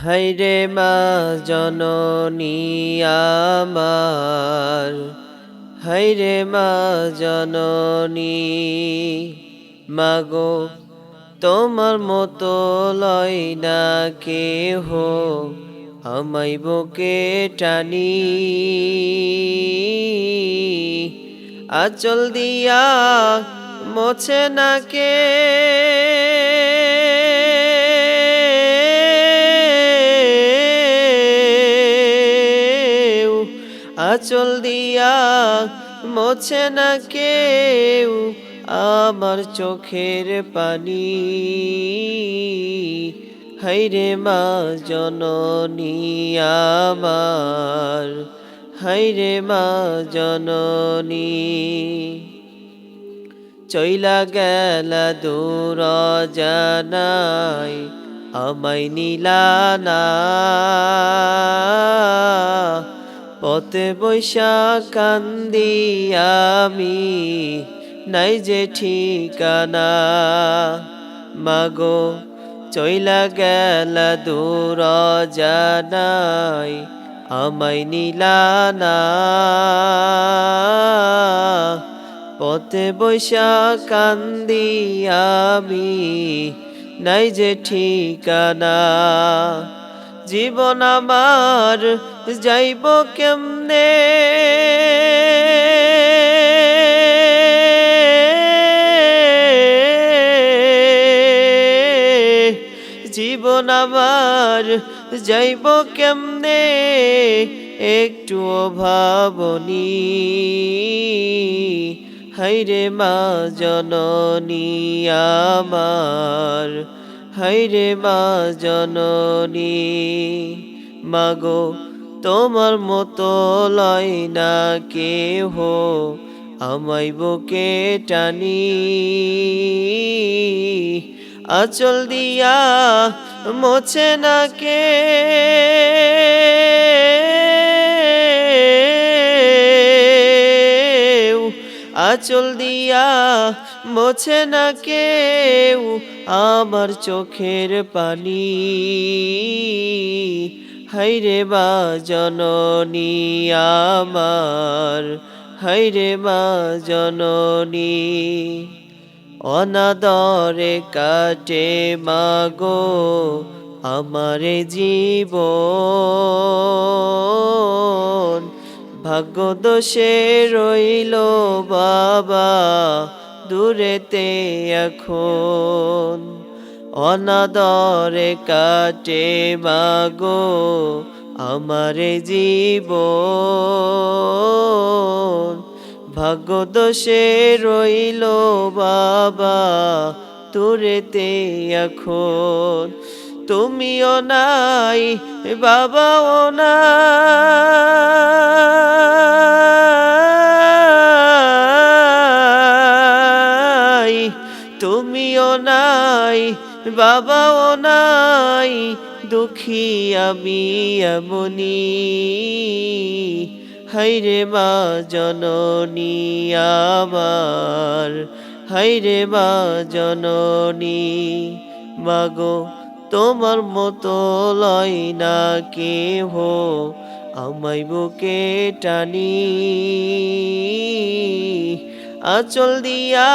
হায়রে মা জননী আমার, হায়রে মা জননী। মাগো তোমার মতো লয় না কেহ আমায় বুকে টানি। আঁচল দিয়া মোছে না কে, আঁচল দিয়া মোছে না কেউ আমার চোখের পানি। হায়রে মা জননী আমার, হায়রে মা জননী। চইলা গেলা দূর জানাই আমায় নিলা না, পথে বৈশা কান্দি আমি নাই যে ঠিকানা। মাগো চইলা গেলা দূর জানাই আমায় নিলা না, পথে বৈশা কান্দি আমি নাই যে ঠিকানা। জীবন আমার যাইব কেমনে, জীবন আমার যাইব কেমনে একটু ভাবনি। হায়রে মা জননী আমার, হায়রে মা জননী। মাগো তোমার মতো লয় না কেহ আমায় বুকে টানি। আঁচল দিয়া মোছে না কে, আঁচল দিয়া মোছে না কেউ আমার চোখের পানি। হায়রে মা জননী আমার, হায়রে মা জননী। অনাদরে কাটে মাগো আমার জীবন, ভাগ্য দোষে রইল বাবা দূরেতে এখন। অনাদরে কাটে মাগো আমার জীবন, ভাগ্য দোষে রইল বাবা দূরেতে এখন। তুমিও নাই বাবাও নাই, তুমিও নাই বাবাও নাই, দুঃখী আমি এমনি। হায়রে মা জননী আমার, হায়রে মা জননী। মাগো তোমার মতো লয় না কেহ আমায় বুকে টানি। আঁচল দিয়া